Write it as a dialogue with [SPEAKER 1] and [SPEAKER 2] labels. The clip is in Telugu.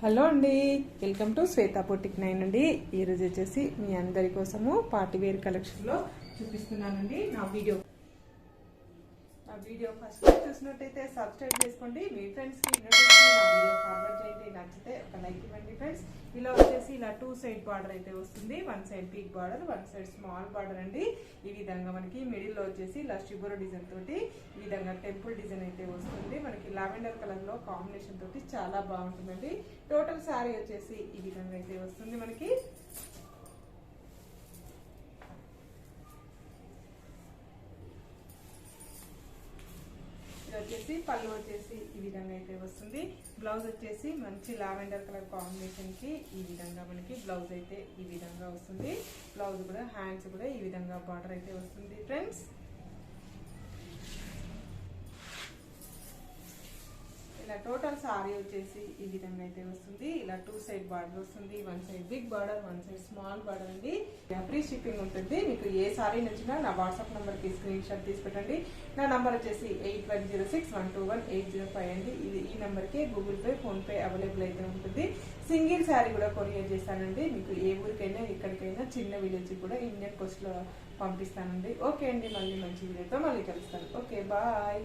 [SPEAKER 1] హలో అండి, వెల్కమ్ టు శ్వేతా బొటిక్ 9 అండి. ఈరోజు వచ్చేసి మీ అందరి కోసము పార్టీ వేర్ కలెక్షన్లో చూపిస్తున్నానండి. నా వీడియో ఫస్ట్ చూసినట్టయితే సబ్స్క్రైబ్ చేసుకోండి. మీ ఫ్రెండ్స్కి నా వీడియో ఫార్వర్డ్ చేయండి. నచ్చితే ఒక లైక్ ఇవ్వండి ఫ్రెండ్స్. ఇలా వచ్చేసి ఇలా 2 సైడ్ బార్డర్ అయితే వస్తుంది. 1 side big border, 1 side small border అండి. ఈ విధంగా మనకి మిడిల్లో వచ్చేసి ఇలా షిబోరో డిజైన్ తోటి ఈ విధంగా టెంపుల్ డిజైన్ అయితే వస్తుంది. మనకి లావెండర్ కలర్ లో కాంబినేషన్ తోటి చాలా బాగుంటుందండి. టోటల్ శారీ వచ్చేసి ఈ విధంగా అయితే వస్తుంది. మనకి వచ్చేసి పళ్ళు వచ్చేసి ఈ విధంగా అయితే వస్తుంది. బ్లౌజ్ వచ్చేసి మంచి లావెండర్ కలర్ కాంబినేషన్ కి ఈ విధంగా మనకి బ్లౌజ్ అయితే ఈ విధంగా వస్తుంది. బ్లౌజ్ కూడా హ్యాండ్స్ కూడా ఈ విధంగా బార్డర్ అయితే వస్తుంది ఫ్రెండ్స్. ఇలా టోటల్ సారీ వచ్చేసి ఈ విధంగా అయితే వస్తుంది. ఇలా 2 సైడ్ బార్డర్ వస్తుంది. 1 side big border, 1 side small border అండి. ఫ్రీ షిప్పింగ్ ఉంటుంది. మీకు ఏ సారీ నచ్చినా నా వాట్సాప్ నంబర్కి స్క్రీన్ షాట్ తీసి పెట్టండి. నా నంబర్ వచ్చేసి 8106121805 అండి. ఈ నెంబర్కి Google pay, phone pay available అయితే ఉంటుంది. సింగిల్ శారీ కూడా కొరియర్ చేస్తానండి. మీకు ఏ ఊరికైనా ఎక్కడికైనా చిన్న విలేజ్ కూడా ఇండియన్ పోస్ట్లో పంపిస్తానండి. ఓకే అండి, మళ్ళీ మంచి వీడియోతో మళ్ళీ కలుస్తాను. Okay, bye.